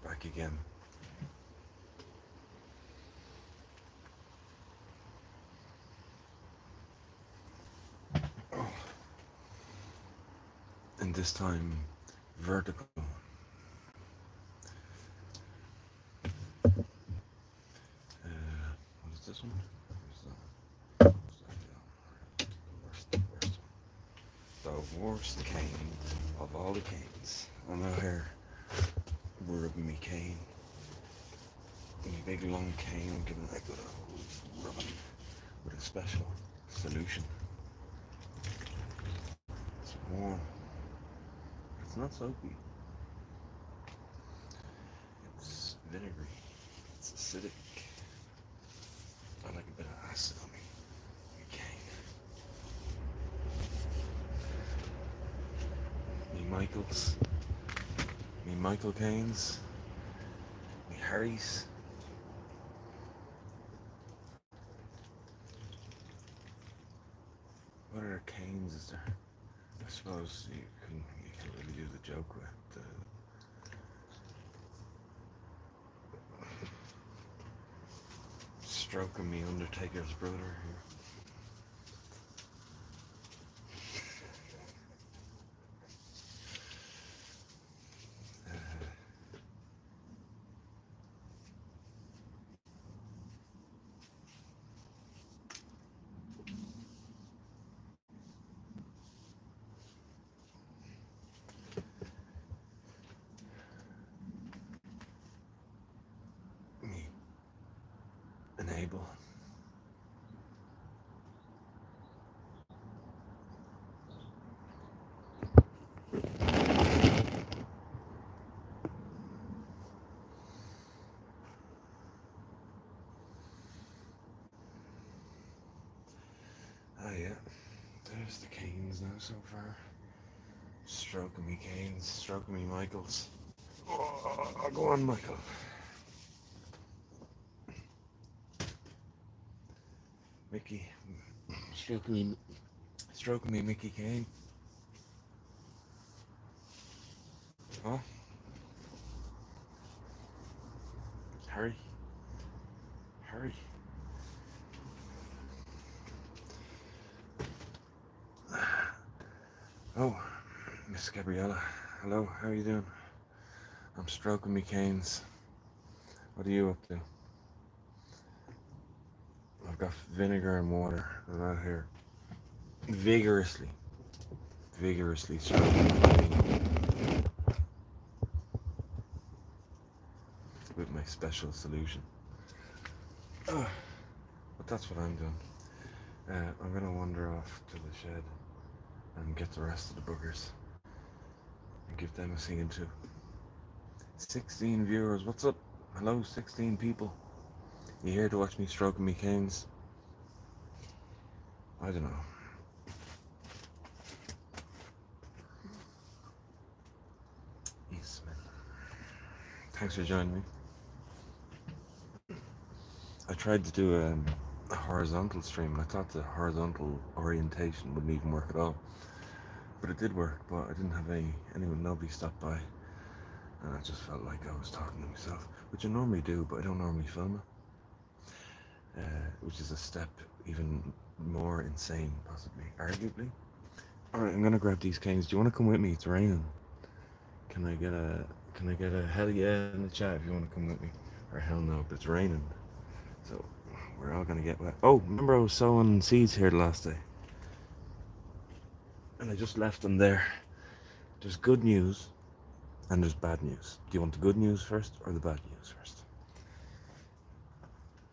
Back again. Oh, and this time vertical. What is this one? Where's that? The worst cane of all the canes. I'm out here rubbing me cane. My big long cane, I'm giving it a good old rubbing with a special solution. It's warm. It's not soapy. It's vinegary. It's acidic. I like a bit of acid on me. My cane. Me Michaels. Me Michael Canes. Me Harry's. What other canes is there? I suppose you can really do the joke with stroking me Undertaker's brother here. Me enable. Oh yeah, there's the canes now so far. Stroking me canes, stroking me Michaels. Oh, go on, Michael. Mickey, stroking me, Mickey Kane. Oh, Harry, Harry. Oh, Miss Gabriella. Hello, how are you doing? I'm stroking me canes. What are you up to? I've got vinegar and water. I'm out here vigorously, vigorously stroking my cane with my special solution. But that's what I'm doing. I'm gonna wander off to the shed and get the rest of the boogers and give them a singing too. 16 viewers, what's up? Hello, 16 people. You here to watch me stroking me canes? I don't know. Eastman. Thanks for joining me. I tried to do a horizontal stream and I thought the horizontal orientation wouldn't even work at all. But it did work, but I didn't have anyone, nobody stopped by. And I just felt like I was talking to myself, which I normally do, but I don't normally film it. Which is a step even more insane, possibly, arguably. Alright, I'm gonna grab these canes. Do you want to come with me? It's raining. Can I get a hell yeah in the chat if you want to come with me? Or hell no, but it's raining. So we're all gonna get wet. Oh, remember I was sowing seeds here the last day? And I just left them there. There's good news and there's bad news. Do you want the good news first or the bad news first?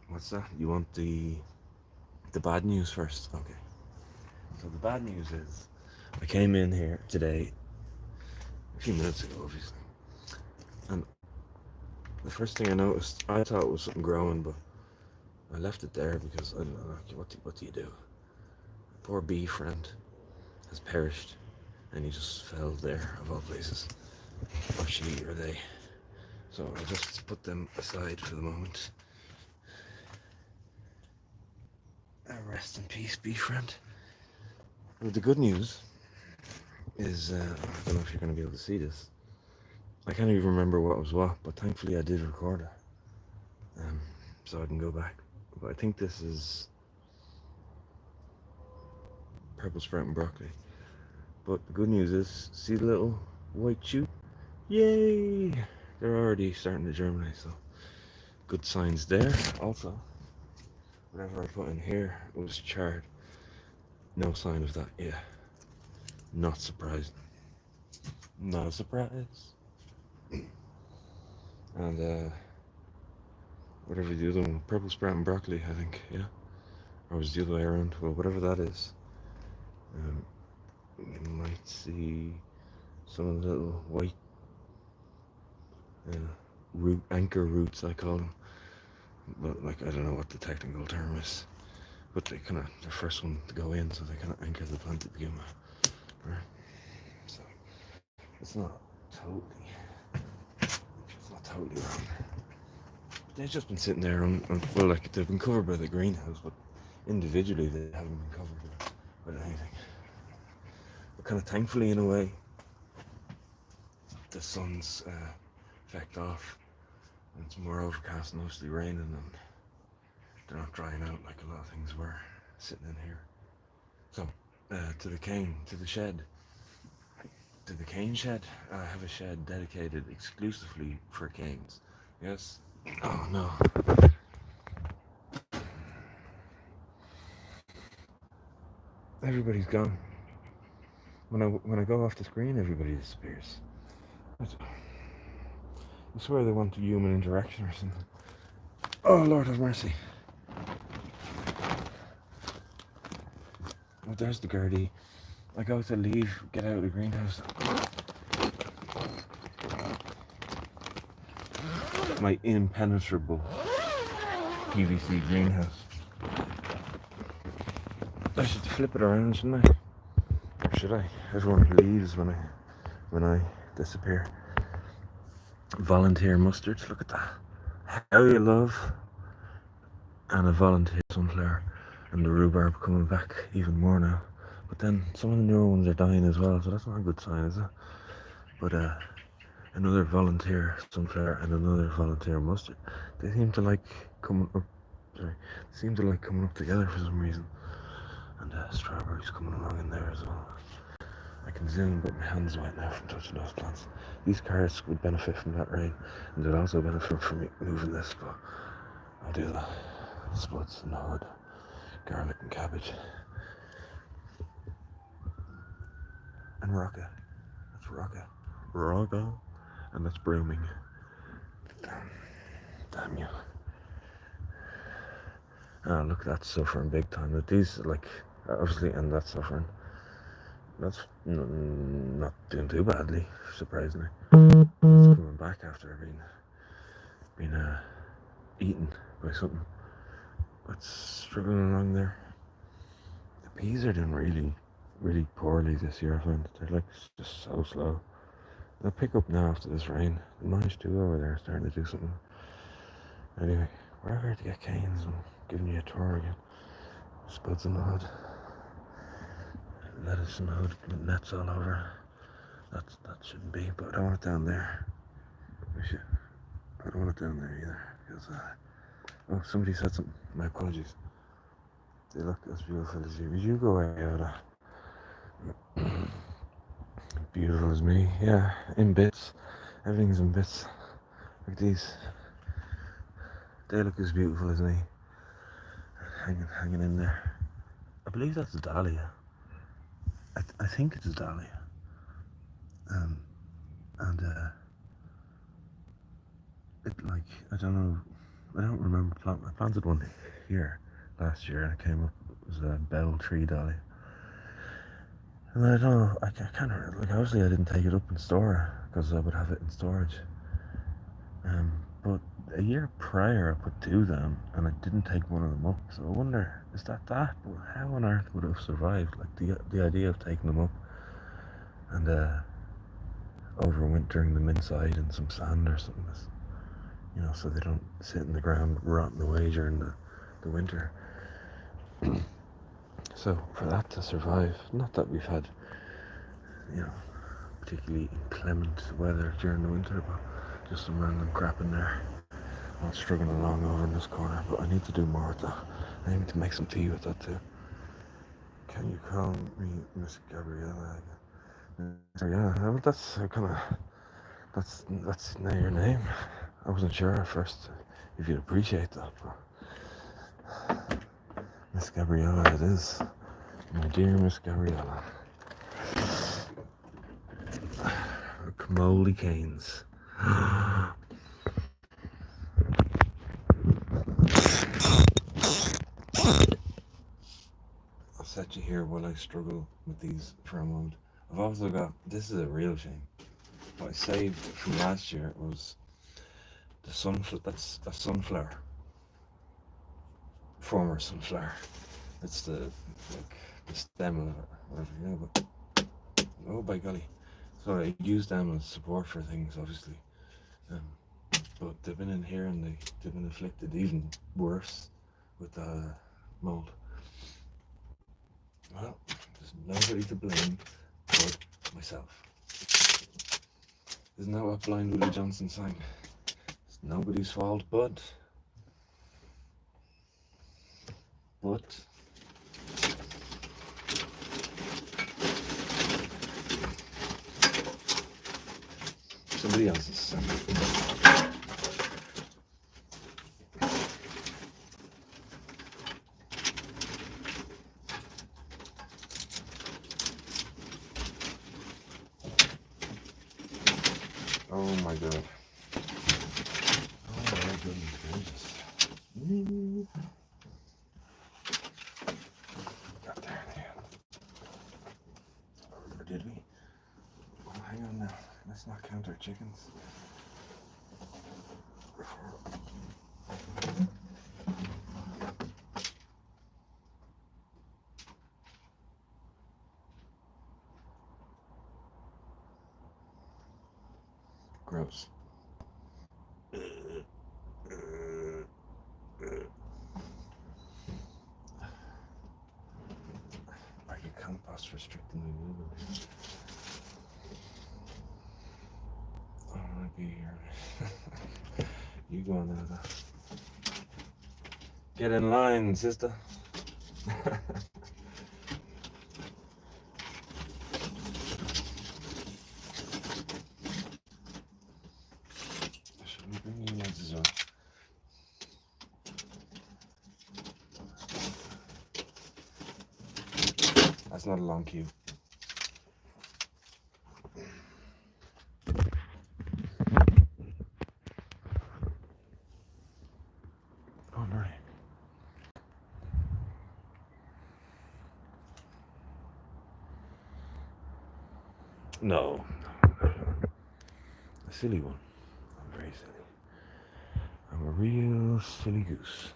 What's that? You want the bad news first? Okay. So the bad news is I came in here today a few minutes ago, obviously. And the first thing I noticed, I thought it was something growing, but I left it there because I don't know. What do you do? Poor bee friend has perished, and he just fell there of all places, or she or they. So I'll just put them aside for the moment. Rest in peace, bee friend. Well, the good news is, I don't know if you're going to be able to see this. I can't even remember what was what, but thankfully I did record it, so I can go back. But I think this is purple sprout and broccoli. But the good news is, see the little white shoot? Yay! They're already starting to germinate, so good signs there. Also, whatever I put in here was charred. No sign of that yet. Not surprised. Not a surprise. And whatever the other one, purple sprout and broccoli, I think, yeah. Or was it the other way around? Well, whatever that is. You might see some of the little white anchor roots, I call them. But like, I don't know what the technical term is. But they kind of, the first one to go in, so they kind of anchor the plant to begin with. Right? So it's not totally wrong. They've just been sitting there well, like they've been covered by the greenhouse, but individually they haven't been covered with anything. But kind of thankfully, in a way, the sun's effect off, and it's more overcast, mostly raining, and they're not drying out like a lot of things were sitting in here. So to the cane shed. I have a shed dedicated exclusively for canes. Yes. Oh no. Everybody's gone. When I go off the screen, everybody disappears. I swear they want human interaction or something. Oh Lord have mercy. Oh, there's the Gertie. I go to leave, get out of the greenhouse. My impenetrable PVC greenhouse. I should flip it around, shouldn't I? Or should I? Everyone leaves when I disappear. Volunteer mustards, look at that. How you love. And a volunteer sunflower. And the rhubarb coming back even more now. But then some of the newer ones are dying as well, so that's not a good sign, is it? But another volunteer sunflower and another volunteer mustard. They seem to like coming up. Coming up together for some reason. And strawberries coming along in there as well. I can zoom, but my hand's wet now from touching those plants. These carrots would benefit from that rain, and they'd also benefit from me moving this, but I'll do that. Spuds and hood, garlic and cabbage. And rocka. That's rocka. Rocka. And that's brooming. Damn you. Oh, look, that's suffering big time. But these, like, obviously, and that's suffering. That's not doing too badly, surprisingly. It's coming back after being eaten by something. It's struggling along there. The peas are doing really poorly this year, I find. They're like just so slow. They'll pick up now after this rain. The mice too over there are starting to do something. Anyway, we're here to get canes and giving you a tour again. Spuds in the hood. Lettuce in the hood, nets all over. That shouldn't be, but I don't want it down there. I don't want it down there either. Because, oh, somebody said something. My apologies. They look as beautiful as you. You go away, Yoda. Beautiful as me. Yeah, in bits. Everything's in bits. Like these. They look as beautiful as me. Hanging in there. I believe that's a dahlia. I think it's a dahlia. And I don't know. I don't remember I planted one here last year, and it came up. It was a bell tree dahlia. And I don't know. I can't remember. Like, obviously, I didn't take it up and store it because I would have it in storage. But a year prior, I put 2 down, and I didn't take one of them up. So I wonder, is that? Well, how on earth would it have survived? Like the idea of taking them up and overwintering them inside in some sand or something, so they don't sit in the ground rotting away during the winter. So for that to survive, not that we've had you know, particularly inclement weather during the winter, but just some random crap in there. I'm struggling along over in this corner, but I need to do more with that. I need to make some tea with that too. Can you call me Miss Gabriella? Yeah, well, that's kind of that's now your name. I wasn't sure at first if you'd appreciate that, but Miss Gabriella it is. My dear Miss Gabriella. Mouldy canes. I'll set you here while I struggle with these for a moment. I've also got, this is a real shame. What I saved from last year was the sunflower, former sunflower. It's the stem of it, whatever, you know. But oh by golly, so I used them as support for things, obviously. Um, but they've been in here and they've been afflicted even worse with mold. Well, there's nobody to blame but myself. Isn't that what Blind Willie Johnson sang? It's nobody's fault but somebody else's. Oh my god. Oh my goodness gracious. Got there in the end. Or did we? Oh, hang on now. Let's not count our chickens. Gross. Are you compost restricting the movement? I want to be here. You go on now. Get in line, sister. Should we bring you as well? That's not a long queue. Oh, Lordy. No. A silly one. I'm very silly. I'm a real silly goose.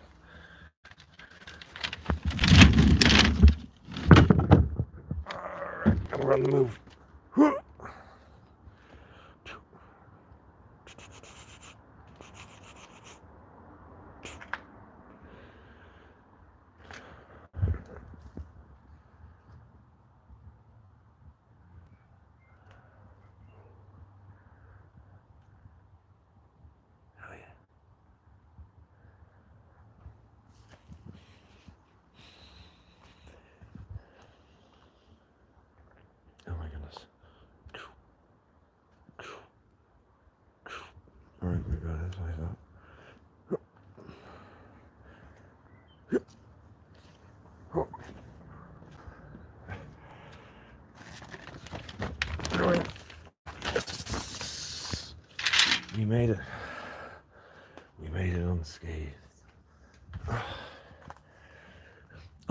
Alright, I'm on the move. Oh my goodness. Alright, we got it like that. Alright. We made it. We made it unscathed.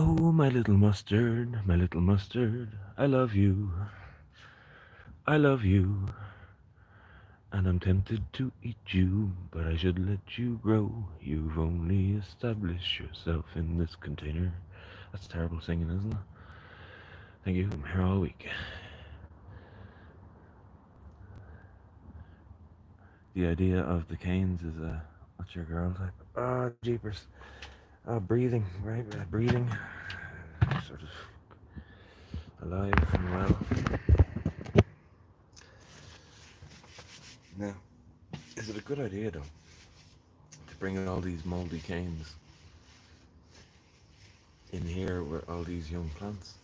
Oh, my little mustard, I love you. I love you. And I'm tempted to eat you, but I should let you grow. You've only established yourself in this container. That's terrible singing, isn't it? Thank you. I'm here all week. The idea of the canes is what's your girl type? Ah, jeepers. Breathing, right? Breathing. Sort of alive and well. Now, is it a good idea though to bring all these mouldy canes in here with all these young plants?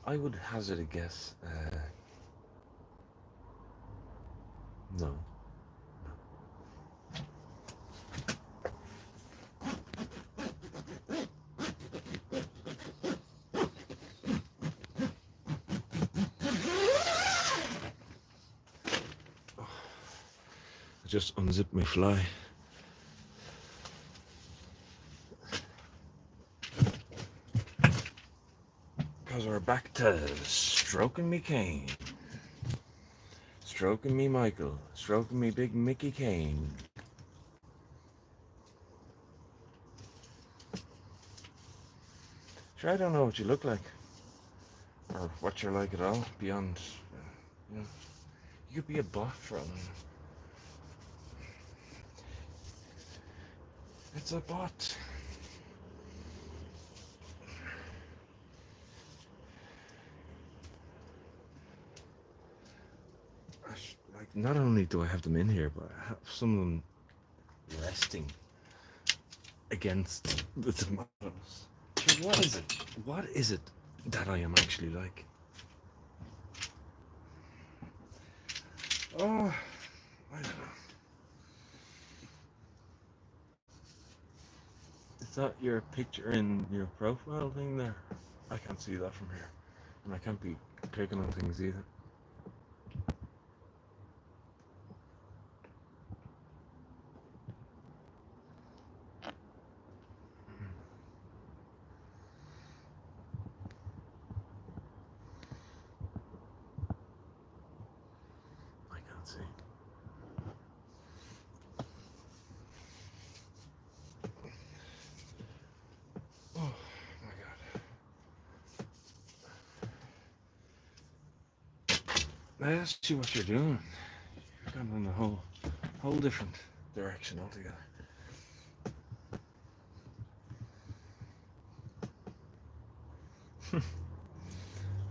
I would hazard a guess. No. I just unzip my fly. Because we're back to stroking me cane. Stroking me Michael. Stroking me big Mickey cane. Sure, I don't know what you look like. Or what you're like at all. Beyond, you know, you could be a bot for all I know. It's a bot. Like, not only do I have them in here, but I have some of them resting against the tomatoes. What is it? What is it that I am actually like? Oh, I don't know. Is that your picture in your profile thing there? I can't see that from here. And I can't be clicking on things either. I can't see. Oh my god. I asked you what you're doing. You're going in a whole different direction altogether.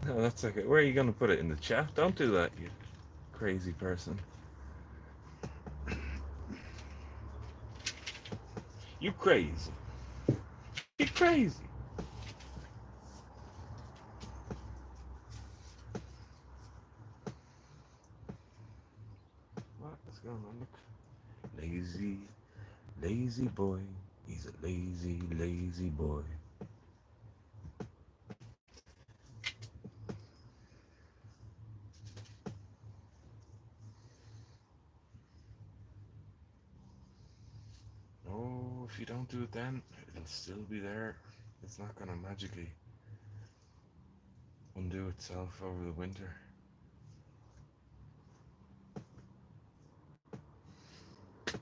No, that's okay. Where are you going to put it? In the chat? Don't do that, you crazy person. You crazy. You crazy. What is going on? Look. Lazy boy. He's a lazy boy. Oh, if you don't do it then, it'll still be there. It's not gonna magically undo itself over the winter. Do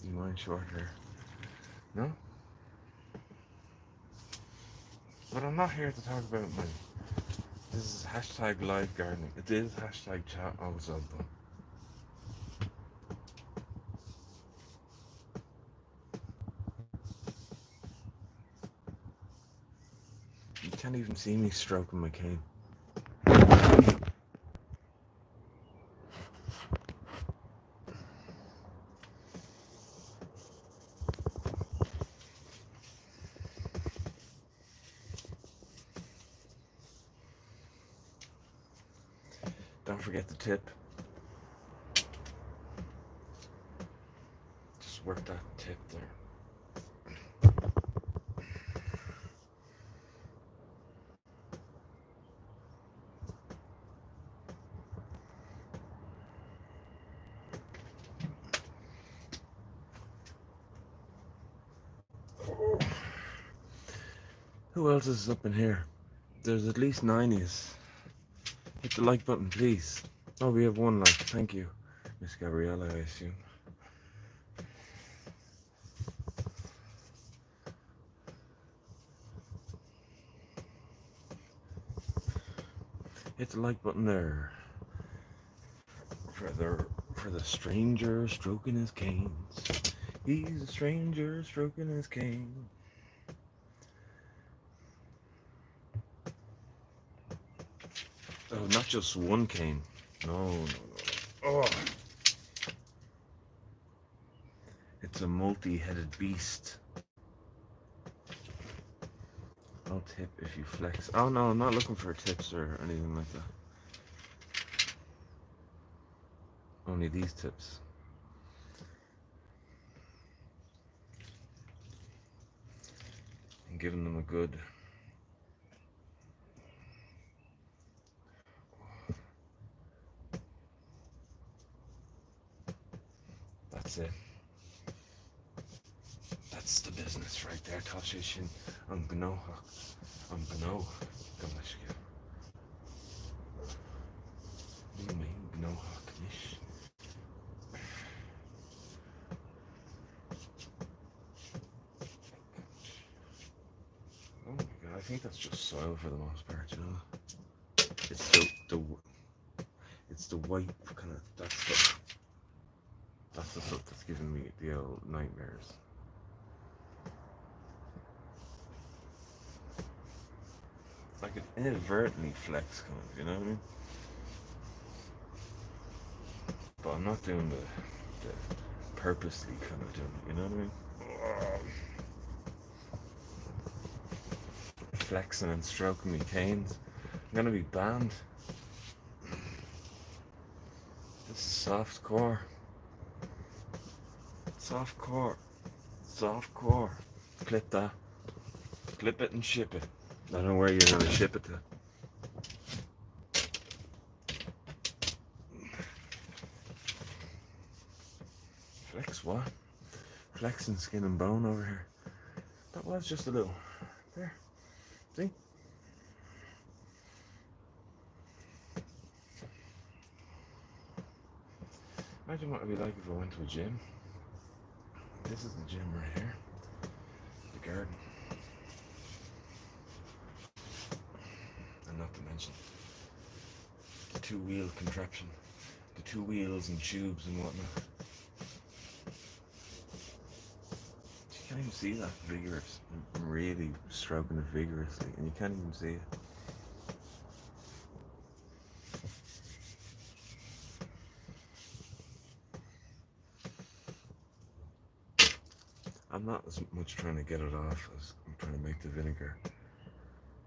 you mind short hair? No? But I'm not here to talk about my... This is hashtag live gardening. It is hashtag chat also, but... You can't even see me stroking my cane. Don't forget the tip. Just work that tip there. Who else is up in here? There's at least 90s. Hit the like button, please. Oh, we have one like. Thank you, Miss Gabriella, I assume. Hit the like button there. For the stranger stroking his canes. He's a stranger stroking his cane. Oh, not just one cane. No, no, no. Oh, it's a multi-headed beast. I'll tip if you flex. Oh no, I'm not looking for tips or anything like that. Only these tips. I'm giving them a good. That's it. That's the business right there. Tashishin. I'm gno. I'm gno. Gamashka. You mean gno haknish? Oh my god, I think that's just soil for the most part, you know. It's the white kind of that stuff. That's the stuff that's giving me the old nightmares. I could inadvertently flex, kind of, you know what I mean? But I'm not doing the purposely kind of doing it, you know what I mean? Flexing and stroking me canes. I'm gonna be banned. This is soft core. Soft core. Soft core. Clip that. Clip it and ship it. I don't know where you're gonna ship it to. Flex what? Flexing skin and bone over here. That was just a little. There. See? Imagine what it'd be like if I went to a gym. This is the gym right here. The garden. And not to mention the two-wheel contraption. The two wheels and tubes and whatnot. You can't even see that vigorous. I'm really stroking it vigorously and you can't even see it. I'm not as much trying to get it off as I'm trying to make the vinegar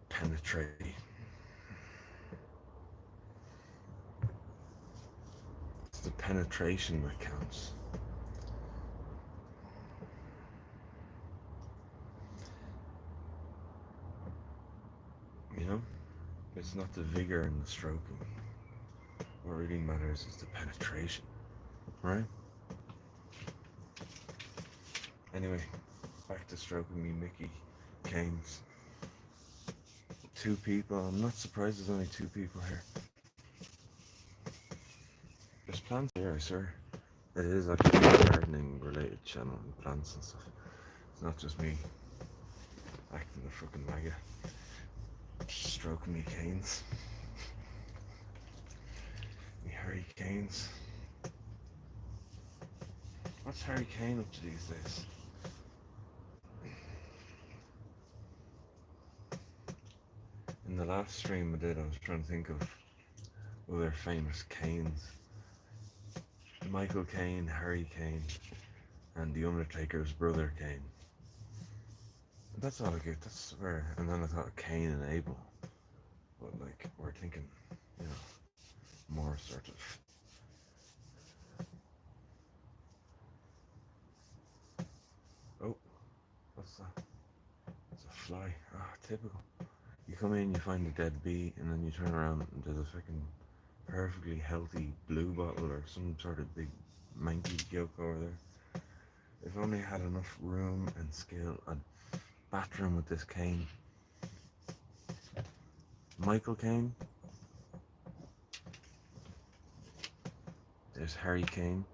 penetrate. It's the penetration that counts. You know? It's not the vigor and the stroking. What really matters is the penetration. Right? Anyway, back to stroking me Mickey canes. 2 people. I'm not surprised there's only 2 people here. There's plants here, I swear. It is actually a gardening related channel and plants and stuff. It's not just me acting the fucking maggot. Stroking me canes. Me Harry Canes. What's Harry Kane up to these days? In the last stream I did, I was trying to think of other famous Canes. Michael Caine, Harry Kane, and The Undertaker's brother Kane. That's all I get, that's where, and then I thought Cain and Abel. But like, we're thinking, you know, more sort of. Oh, what's that? It's a fly. Ah, typical. You come in, you find a dead bee, and then you turn around and there's a fucking perfectly healthy blue bottle or some sort of big manky yolk over there. If only I had enough room and skill, I'd batter him with this cane. Michael Caine. There's Harry Kane.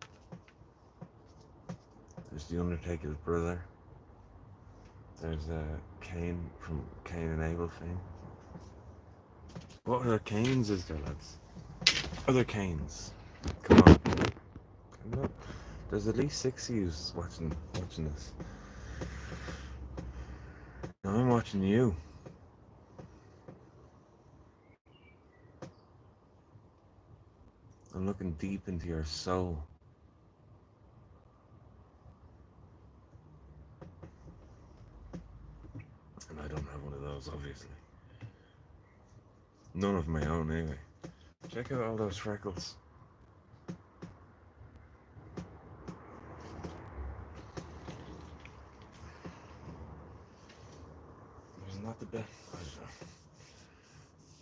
There's The Undertaker's brother. There's Kane from Cain and Abel fame. What other Canes is there, lads? Other Canes. Come on. Come on. There's at least 6 of you watching this. Now I'm watching you. I'm looking deep into your soul. And I don't have one of those, obviously. None of my own, anyway. Check out all those freckles. There's not the best.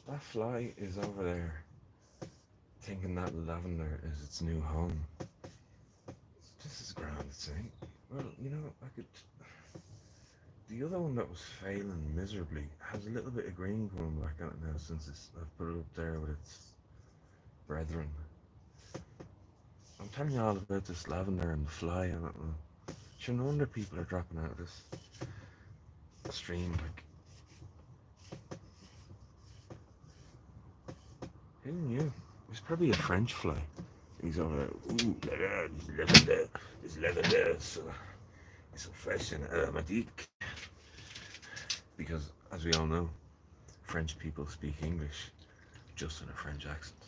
That fly is over there thinking that lavender is its new home. This is grand, it's saying. Well, I could. The other one that was failing miserably has a little bit of green coming back on it now since I've put it up there with its brethren. I'm telling you all about this lavender and the fly on it. Sure, no wonder people are dropping out of this stream. Like, who knew? It's probably a French fly. He's over there. Ooh, this lavender is so fresh and aromatic. Because, as we all know, French people speak English just in a French accent.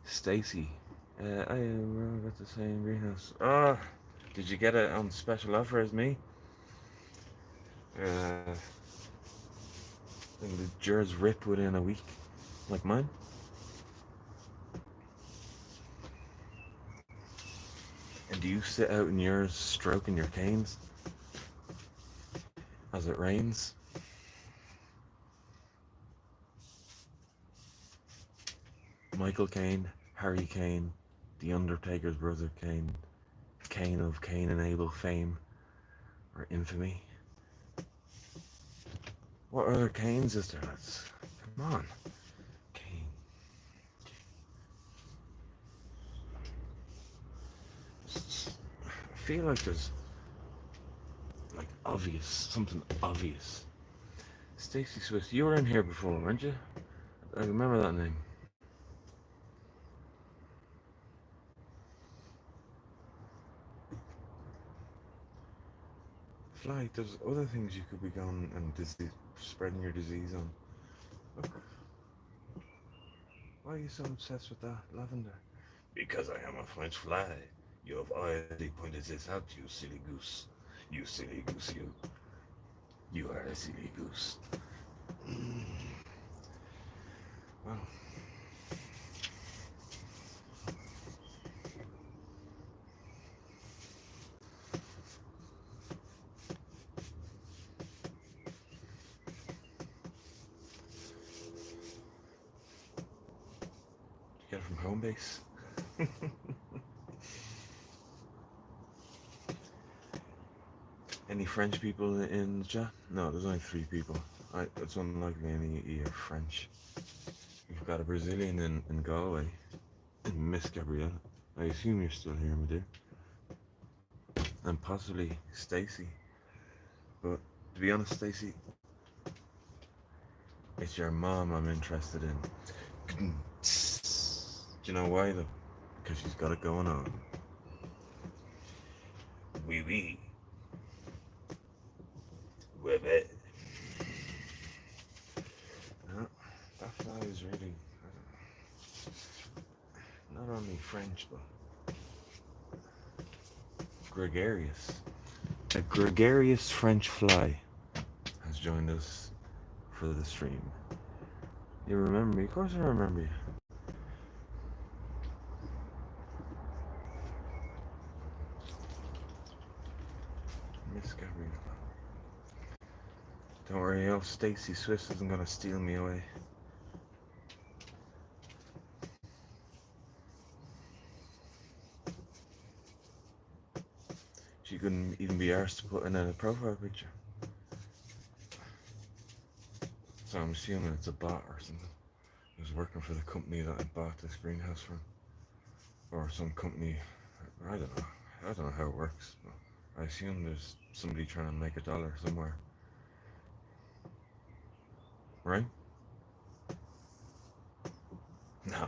Stacy, we're got the same greenhouse. Ah, did you get it on special offer as me? Think the jars rip within a week, like mine. And do you sit out in yours stroking your canes as it rains? Michael Caine, Harry Caine, the Undertaker's brother Caine, Caine of Cain and Abel fame or infamy. What other Caines is there? Come on, Caine. I feel like there's something obvious. Stacey Swiss, you were in here before, weren't you? I remember that name. Fly, there's other things you could be going and spreading your disease on. Look. Why are you so obsessed with that lavender? Because I am a French fly. You have already pointed this out, you silly goose. You silly goose, you. You are a silly goose. Well. Get it from home base. Any French people in the chat? No, there's only 3 people. It's unlikely any of you are French. We've got a Brazilian in Galway, and Miss Gabrielle. I assume you're still here, my dear. And possibly Stacy. But to be honest, Stacy, it's your mom I'm interested in. Do you know why though? Because she's got it going on. Oui, oui. Ouais, ouais. No, that fly is really not only French, but gregarious. A gregarious French fly has joined us for the stream. You remember me? Of course I remember you. Miss Gabrielle. Don't worry, old Stacy Swiss isn't gonna steal me away. She couldn't even be arsed to put in a profile picture. So I'm assuming it's a bot or something. It was working for the company that I bought this greenhouse from. Or some company, I don't know. I don't know how it works. But I assume there's somebody trying to make $1 somewhere. Right? Nah.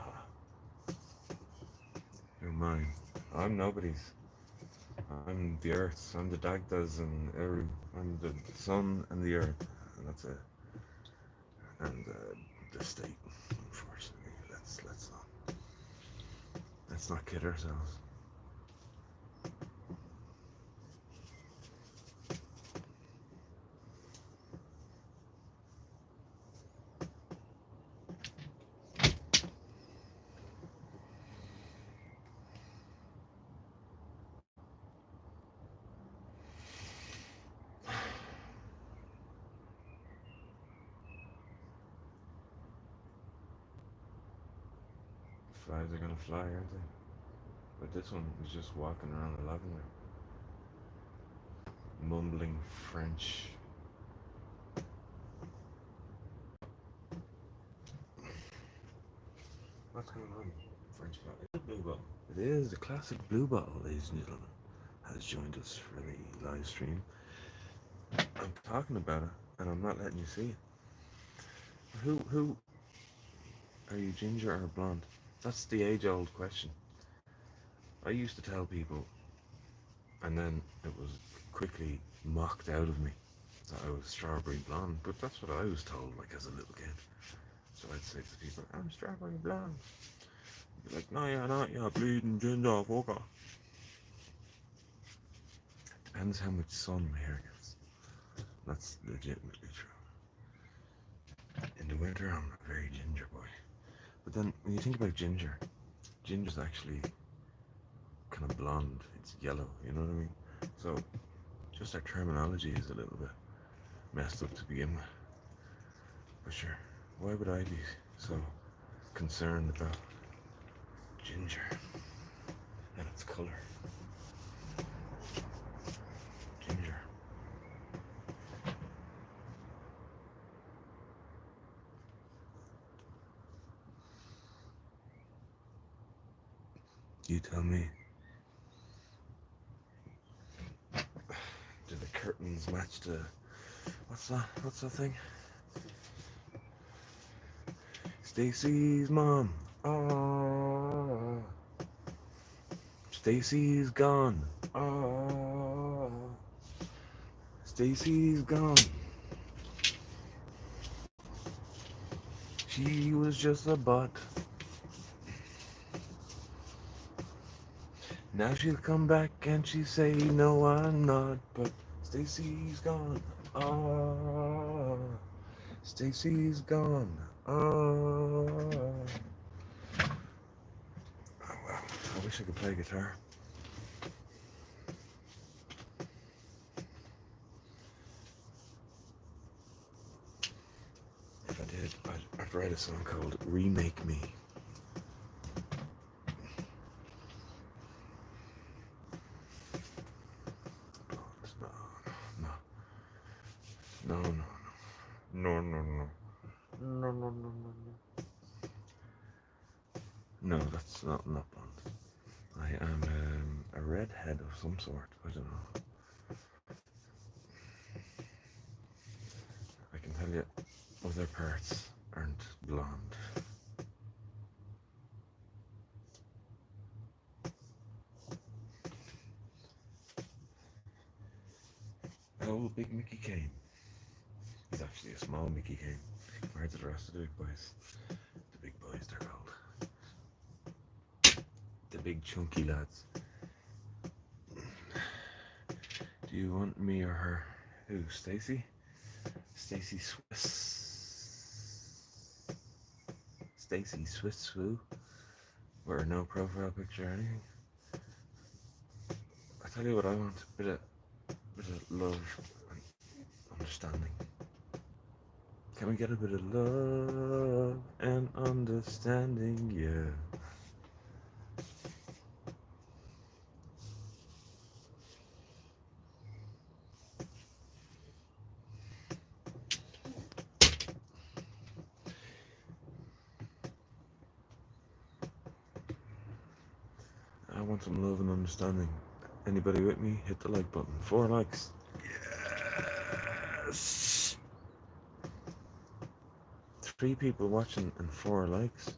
You're mine. I'm nobody's. I'm the earth. I'm the Dagdas and I'm the sun and the earth. And that's it. And the state, unfortunately. Let's not. Let's not kid ourselves. Flies are gonna fly, aren't they? But this one was just walking around the lavender, mumbling French. What's going on? French fly. It's a blue bottle. It is a classic blue bottle, ladies and gentlemen. Has joined us for the live stream. I'm talking about it, and I'm not letting you see it. Who are you, ginger or blonde? That's the age-old question. I used to tell people, and then it was quickly mocked out of me that I was strawberry blonde. But that's what I was told, like as a little kid. So I'd say to people, "I'm strawberry blonde." They'd be like, "No, you're not. You're bleeding ginger, fucker." Depends how much sun my hair gets. That's legitimately true. In the winter, I'm a very ginger boy. But then when you think about ginger, ginger's actually kind of blonde. It's yellow, you know what I mean? So just our terminology is a little bit messed up to begin with. But sure, why would I be so concerned about ginger and its color? Ginger. You tell me. Do the curtains match the... What's that? What's that thing? Stacy's mom. Oh. Stacy's gone. Oh. Stacy's gone. She was just a butt. Now she'll come back and she'll say, "No, I'm not." But Stacy's gone. Oh. Stacy's gone. Oh. Oh well, I wish I could play guitar. If I did, I'd write a song called "Remake Me." No, no, no, no, no, no, no, no, no, no, no, no. No, that's not blonde. I am a redhead of some sort. I don't know. I can tell you, other parts aren't blonde. Oh, big Mickey Kane. He's actually a small Mickey Kane compared to the rest of the big boys. The big boys, they're called. The big chunky lads. Do you want me or her? Who, Stacy? Stacy Swiss. Stacy Swiss Woo? Or no profile picture or anything? I tell you what I want, a bit of love and understanding. Can we get a bit of love and understanding? Yeah. I want some love and understanding. Anybody with me? Hit the like button. 4 likes. Yes! 3 people watching and 4 likes.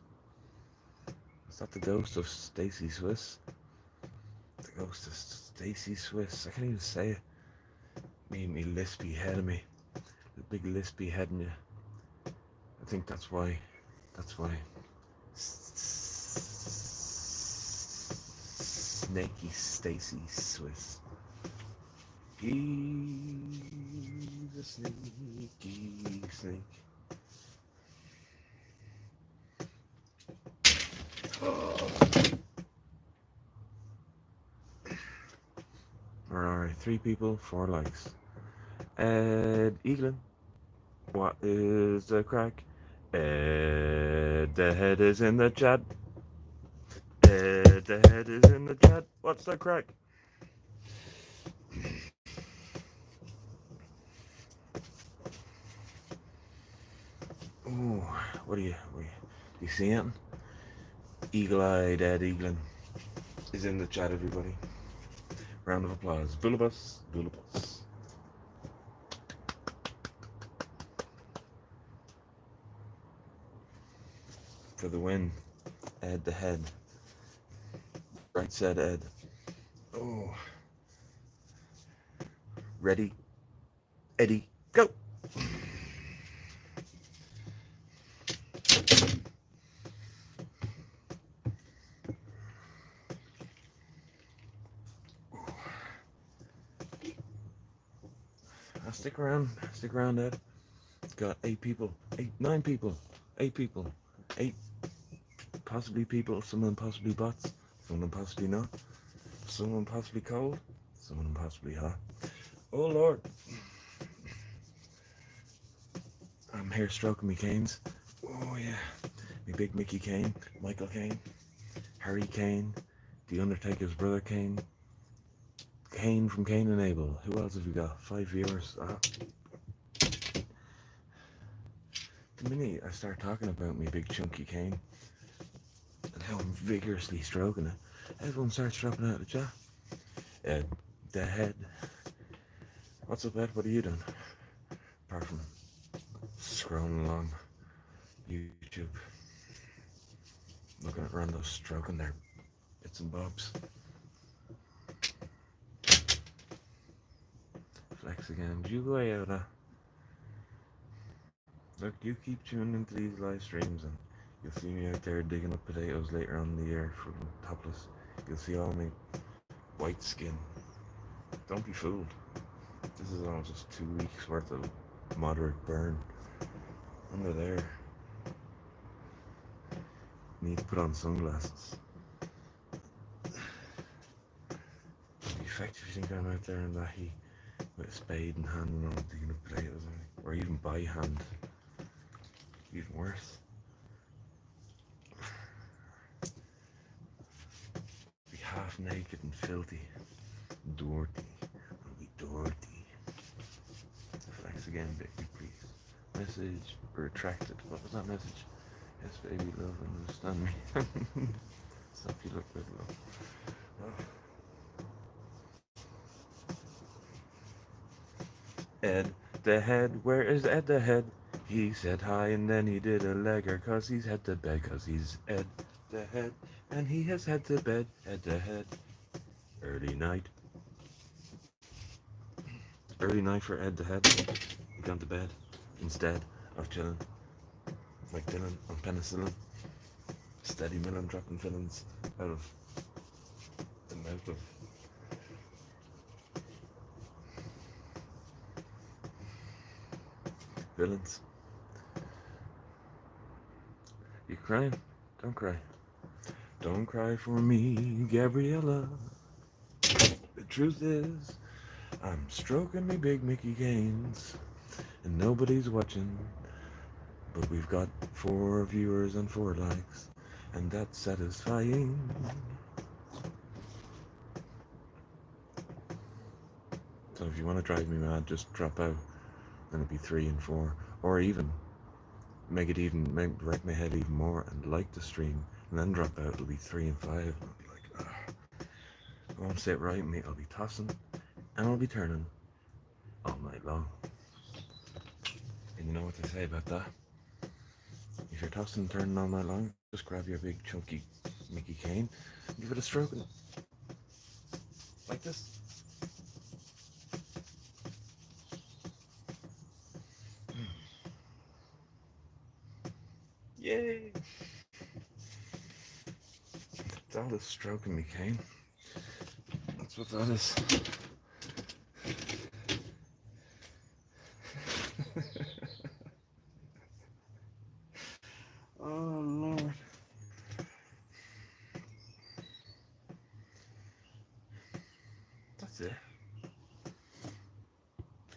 Is that the ghost of Stacy Swiss? The ghost of Stacy Swiss. I can't even say it. Me lispy head of me. The big lispy head in you. I think that's why. That's why. Snaky Stacy Swiss. He's a sneaky snake. Alright, 3 people, 4 likes. Ed Eaglin, what is the crack? Ed, the head is in the chat. Ed, the head is in the chat. What's the crack? Ooh, what do you see him? Eagle-eyed Ed Eaglin is in the chat, everybody. Round of applause. Bullibus, bullibus. For the win. Ed the head. Right said Ed. Oh. Ready? Eddie, go! Stick around, Ed. Got 8 people, 9 people, 8 people, 8 possibly people, some of them possibly bots, some of them possibly not, some of them possibly cold, some of them possibly hot. Oh Lord. I'm here stroking me canes. Oh yeah. Me big Mickey Kane, Michael Kane, Harry Kane, The Undertaker's brother Kane, Kane from Cain and Abel. Who else have we got? 5 viewers. The minute I start talking about me big chunky cane and how I'm vigorously stroking it, everyone starts dropping out of the chat. Ed, the head. What's up, Ed? What are you doing? Apart from scrolling along YouTube, looking at randos stroking their bits and bobs. Flex again. You go out, Look, you keep tuning into these live streams and you'll see me out there digging up potatoes later on in the year from topless. You'll see all my white skin. Don't be fooled. This is all just 2 weeks worth of moderate burn. Under there. Need to put on sunglasses. In fact, if you think I'm out there in that heat with a spade in hand and all digging up potatoes, or even by hand, even worse. Be half naked and filthy, dirty. I'll be dirty. Flex again, baby, please. Message retracted. What was that message? Yes, baby, love, understand me. Stop, you look good, love. Oh. Ed the head, where is Ed the head? He said hi and then he did a legger, cause he's head to bed, cause he's Ed the head, and he has head to bed, Ed the head. Early night. Early night for Ed the head. He gone to bed instead of chilling like Dylan on penicillin. Steady Millen dropping villains out of the mouth of villains. You crying? Don't cry. Don't cry for me, Gabriella. The truth is, I'm stroking me big Mickey Gaines, and nobody's watching. But we've got 4 viewers and 4 likes, and that's satisfying. So if you want to drive me mad, just drop out, and it'll be 3 and 4, or even make it even, wreck my head even more, and like the stream, and then drop out. It'll be 3 and 5, and I'll be like, I won't sit right in me. I'll be tossing, and I'll be turning all night long. And you know what they say about that? If you're tossing and turning all night long, just grab your big chunky Mickey Cane and give it a stroke in it. Like this. Yay! It's all this stroking me cane. That's what that is. Oh Lord. That's it.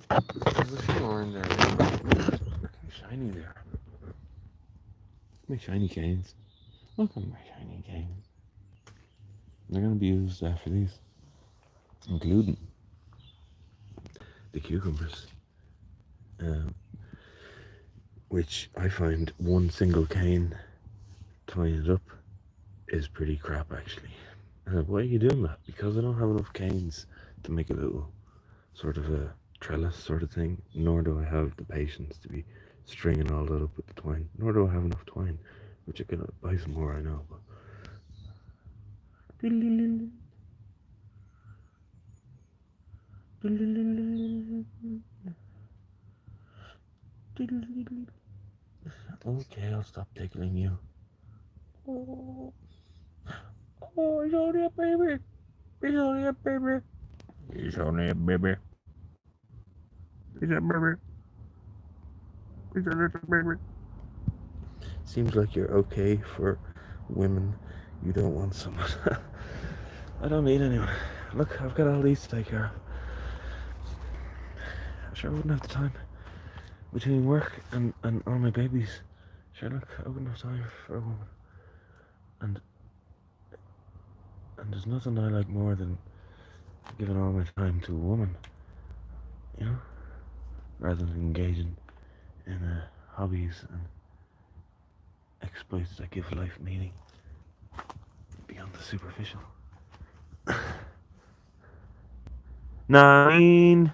There's a few more in there. Look how shiny they are. My shiny canes. Look at my shiny canes. They're going to be used after these, including the cucumbers, which I find one single cane tying it up is pretty crap actually. Why are you doing that? Because I don't have enough canes to make a little sort of a trellis sort of thing, nor do I have the patience to be stringing all that up with the twine, nor do I have enough twine, which I could buy some more, I know, but okay, I'll stop tickling you. Oh, oh, it's only a baby. It's only a baby. It's only a baby. It's a baby. It's a little baby. Seems like you're okay for women. You don't want someone. I don't need anyone. Look, I've got all these to take care of. I sure wouldn't have the time between work and all my babies. Sure, look, I wouldn't have time for a woman. And there's nothing I like more than giving all my time to a woman, you know, rather than engaging in hobbies and exploits that give life meaning beyond the superficial. 9.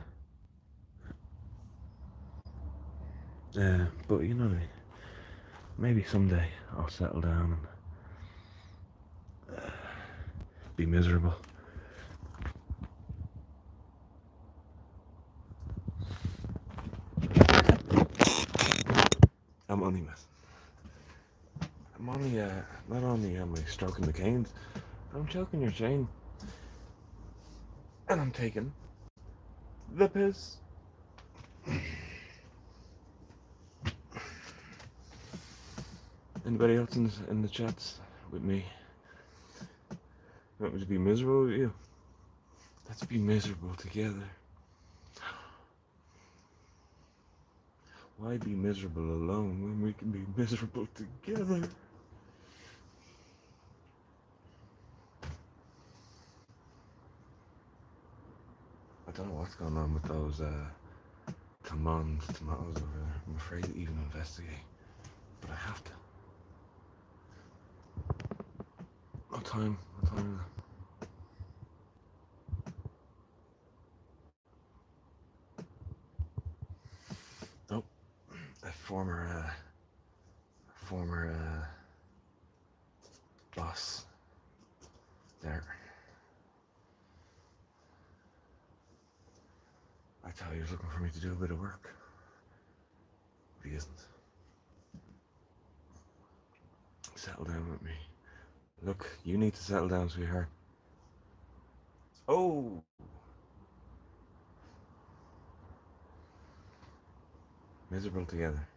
But you know what I mean. Maybe someday I'll settle down and be miserable. I'm only messing. I'm only not only am I stroking the canes, but I'm choking your chain. And I'm taking the piss. Anybody else in the chats with me? Want me to be miserable with you? Let's be miserable together. Why be miserable alone when we can be miserable together? I don't know what's going on with those tomatoes over there. I'm afraid to even investigate, but I have to. What time is it? Nope. A former boss there. I thought he was looking for me to do a bit of work, but he isn't. Settle down with me. Look, you need to settle down, sweetheart. Oh! Miserable together.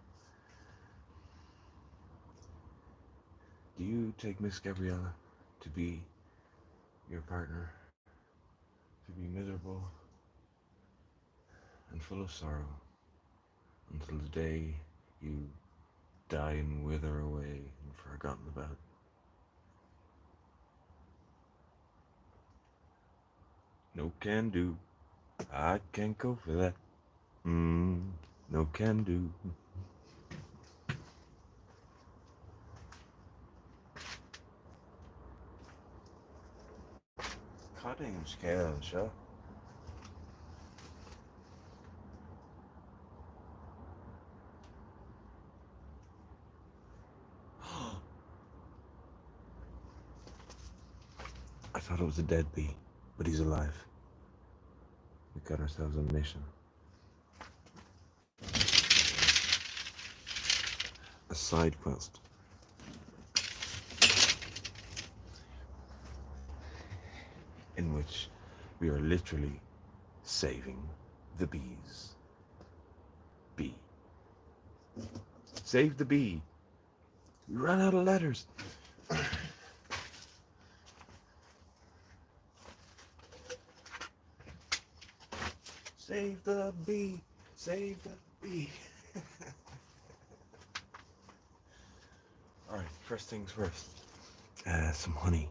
Do you take Miss Gabriella to be your partner, to be miserable and full of sorrow until the day you die and wither away and forgotten about? No can do. I can't go for that. No can do. Cutting scale, sure. I thought it was a dead bee, but he's alive. We got ourselves a mission. A side quest. In which We are literally saving the bees. Bee. Save the bee. We ran out of letters. Save the bee. Save the bee. Alright, first things first. Some honey.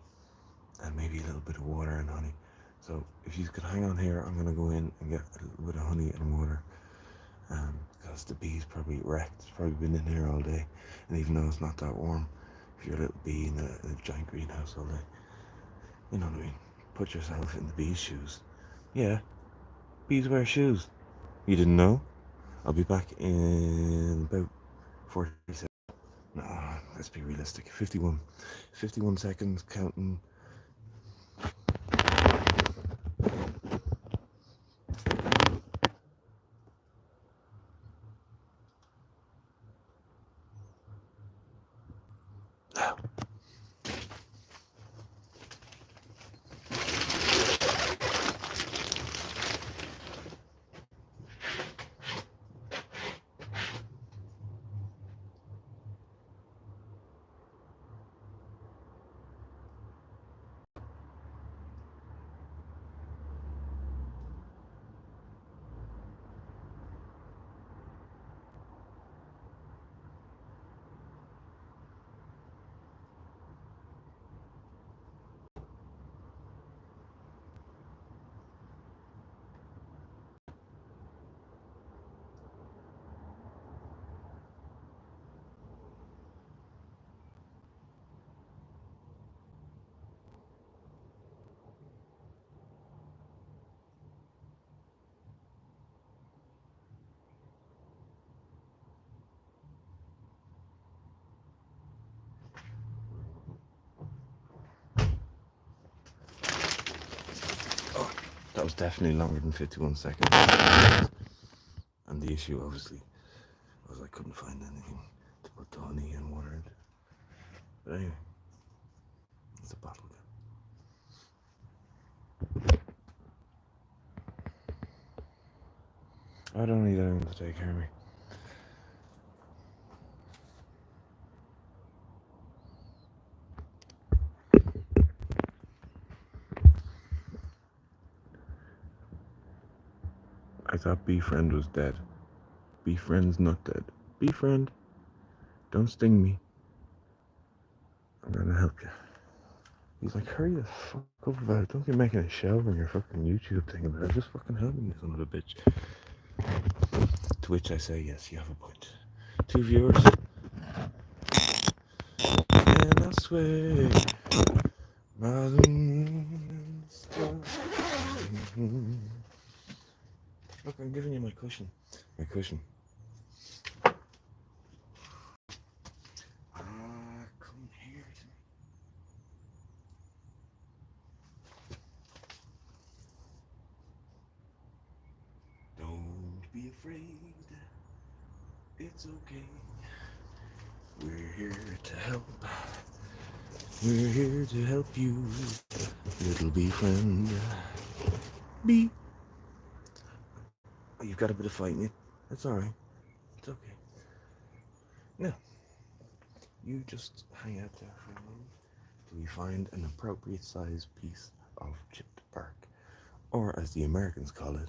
And maybe a little bit of water and honey. So if you could hang on here, I'm going to go in and get a little bit of honey and water. Because the bee's probably wrecked. It's probably been in here all day. And even though it's not that warm, if you're a little bee in a giant greenhouse all day, you know what I mean? Put yourself in the bee's shoes. Yeah, bees wear shoes. You didn't know? I'll be back in about 40 seconds. Nah, let's be realistic. 51. 51 seconds counting. Oh, that was definitely longer than 51 seconds. And the issue, obviously, was I couldn't find anything to put the honey and water in. But anyway, it's a bottle again. I don't need anyone to take care of me. I thought Befriend was dead. Befriend's not dead. Befriend, don't sting me. I'm gonna help you. He's like, hurry the fuck up about it. Don't be making a show on your fucking YouTube thing about it. Just fucking help me, you son of a bitch. To which I say, yes, you have a point. 2 viewers. And I swear, look, I'm giving you my cushion. My cushion. Come here to me. Don't be afraid. It's okay. We're here to help. We're here to help you, little bee friend. Bee. Oh, you've got a bit of fight in you. That's alright. It's okay. Now, you just hang out there for a moment till you find an appropriate sized piece of chipped bark. Or as the Americans call it,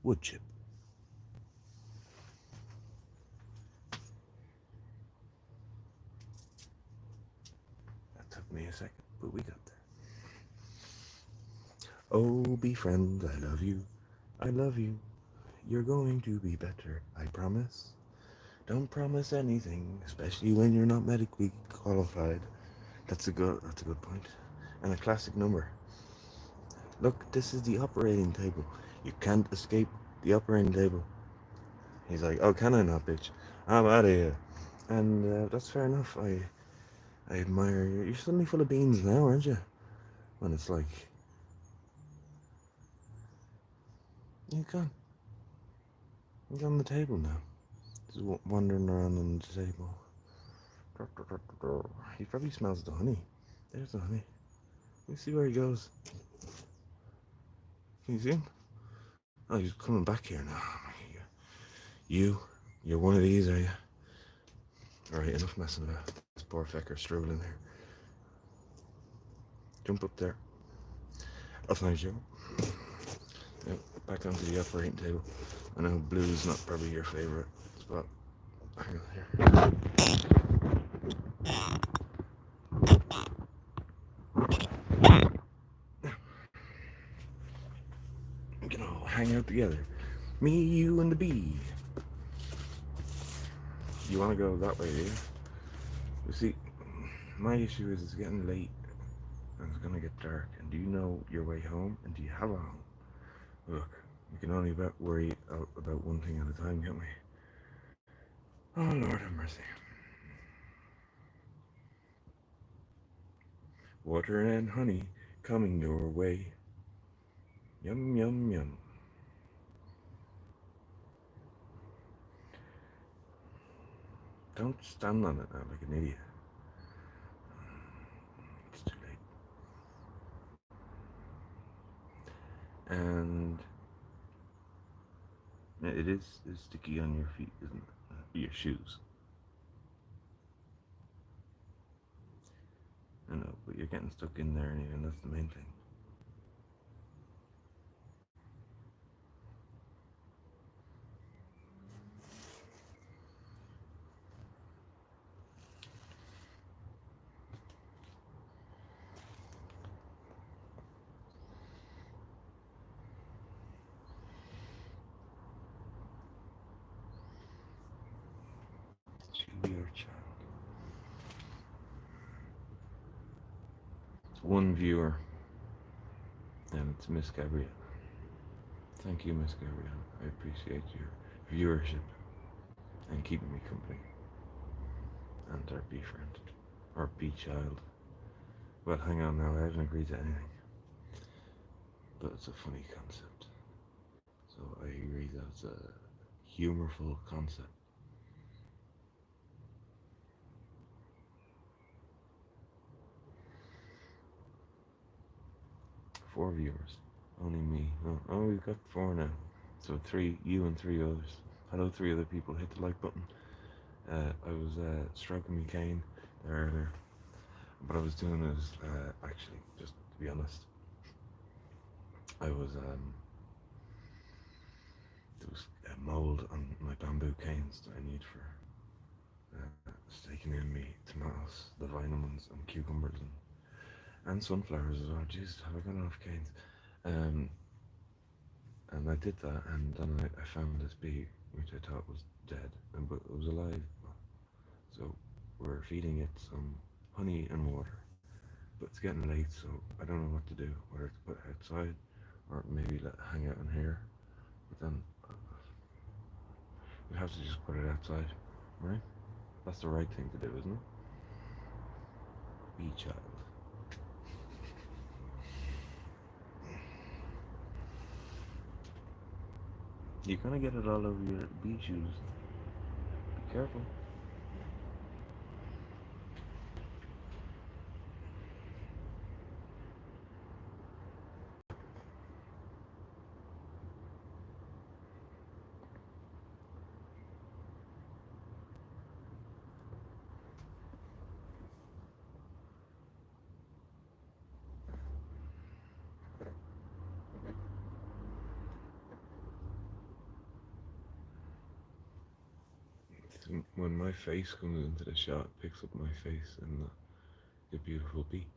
wood chip. That took me a second, but we got there. Oh, befriend, I love you. I love you. You're going to be better, I promise. Don't promise anything, especially when you're not medically qualified. That's a good point. And a classic number. Look, this is the operating table. You can't escape the operating table. He's like, oh, can I not, bitch? I'm out of here. And that's fair enough. I admire you. You're suddenly full of beans now, aren't you? When it's like, you're gone. You're on the table now. Just wandering around on the table. He probably smells the honey. There's the honey. You see where he goes? Can you see him? Oh, he's coming back here now. You, you're one of these, are you? Alright, enough messing about. This poor fecker struggling here. Jump up there. That's nice, Joe. Yep, back onto the operating table. I know blue's not probably your favourite spot. Hang on here. We can all hang out together. Me, you, and the bee. You want to go that way, do you? You see, my issue is it's getting late and it's gonna get dark. And do you know your way home? And do you have a home? Look, we can only worry about one thing at a time, can't we? Oh, Lord have mercy. Water and honey coming your way. Yum, yum, yum. Don't stand on it now like an idiot. It's too late. And it is sticky on your feet, isn't it? Your shoes. I know, but you're getting stuck in there anyway, and that's the main thing. To your child. One viewer, and it's Miss Gabrielle. Thank you, Miss Gabrielle. I appreciate your viewership and keeping me company. And our bee friend, or bee child. Well, hang on now, I haven't agreed to anything. But it's a funny concept. So I agree that it's a humorful concept. 4 viewers. Only me. Oh, we've got 4 now. So 3, you and 3 others. Hello, 3 other people. Hit the like button. I was stroking my cane there earlier. What I was doing is, actually, just to be honest, I was, there was mould on my bamboo canes that I need for staking in me tomatoes, the vine ones, and cucumbers, and sunflowers as well. Jeez, have I got enough canes? Um, and I did that, and then I found this bee, which I thought was dead, but it was alive. So we're feeding it some honey and water. But it's getting late, so I don't know what to do. Whether to put it outside, or maybe let it hang out in here. But then we have to just put it outside, right? That's the right thing to do, isn't it? Bee child. You're gonna get it all over your bee shoes. Be careful. When my face comes into the shot, it picks up my face and the beautiful bee.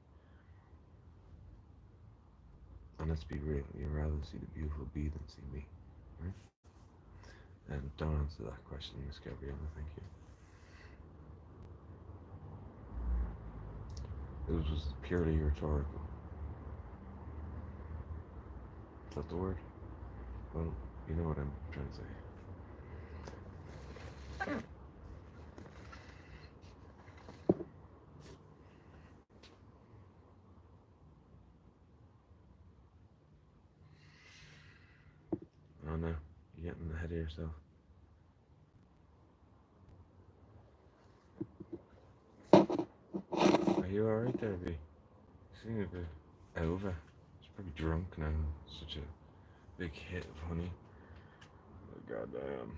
And let's be real, you'd rather see the beautiful bee than see me, right? And don't answer that question, Miss Gabriella, thank you. It was purely rhetorical. Is that the word? Well, you know what I'm trying to say. Oh no, you're getting ahead of yourself. Are you alright there, B? You seem a bit over. She's probably drunk now. Such a big hit of honey. Oh, goddamn.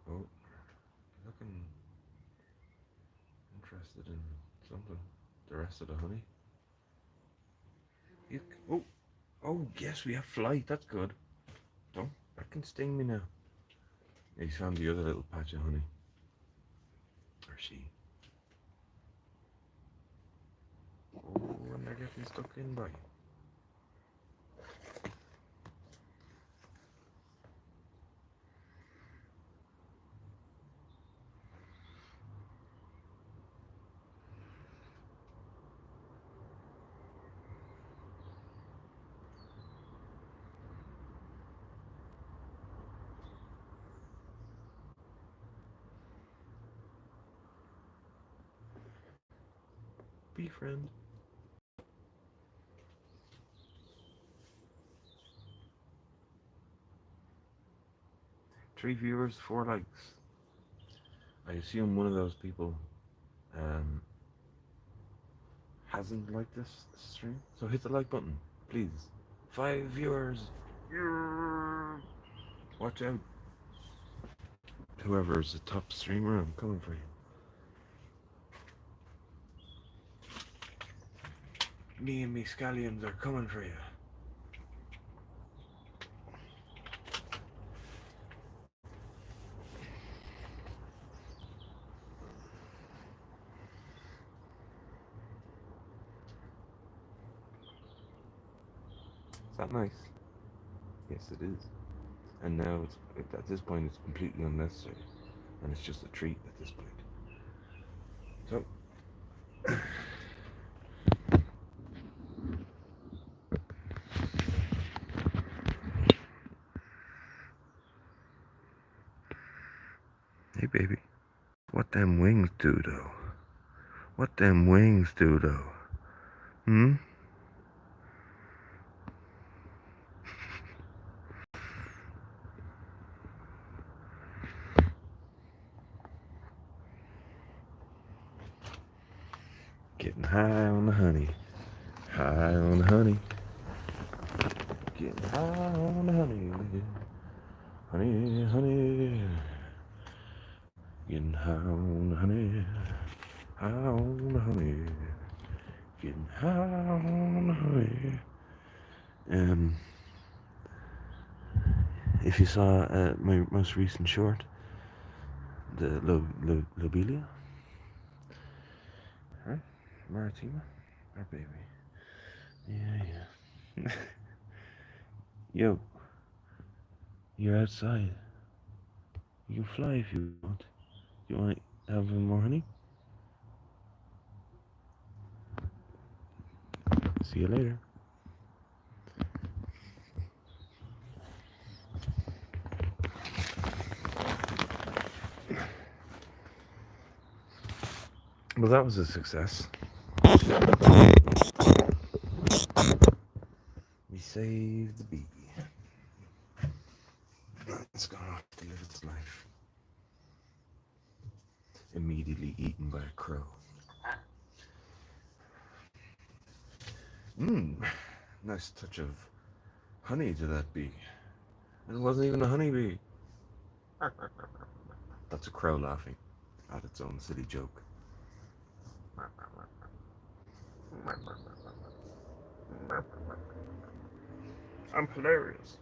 Oh, looking interested in something. The rest of the honey. You, oh, oh, yes, we have flight. That's good. Don't, that can sting me now. Yeah, he's found the other little patch of honey. Or she. Oh, and they're getting stuck in by. Be friend. 3 viewers, 4 likes. I assume one of those people um, hasn't liked this stream. So hit the like button, please. 5 viewers. Watch out. Whoever's the top streamer, I'm coming for you. Me and me scallions are coming for you. Is that nice? Yes, it is. And now at this point it's completely unnecessary, and it's just a treat at this point. So, hey baby, what them wings do though? What them wings do though? Hmm? Getting high on the honey. High on the honey. Getting high on the honey. Honey, honey. Getting high on the honey. High on the honey. Getting high on the honey. If you saw my most recent short, the lobelia, huh? Maritima, our baby. Yeah. Yo, you're outside. You can fly if you want. You want to have more honey? See you later. Well, that was a success. We saved the bee. It's gone off to live its life. Immediately eaten by a crow. Nice touch of honey to that bee. And it wasn't even a honeybee. That's a crow laughing at its own silly joke. I'm hilarious.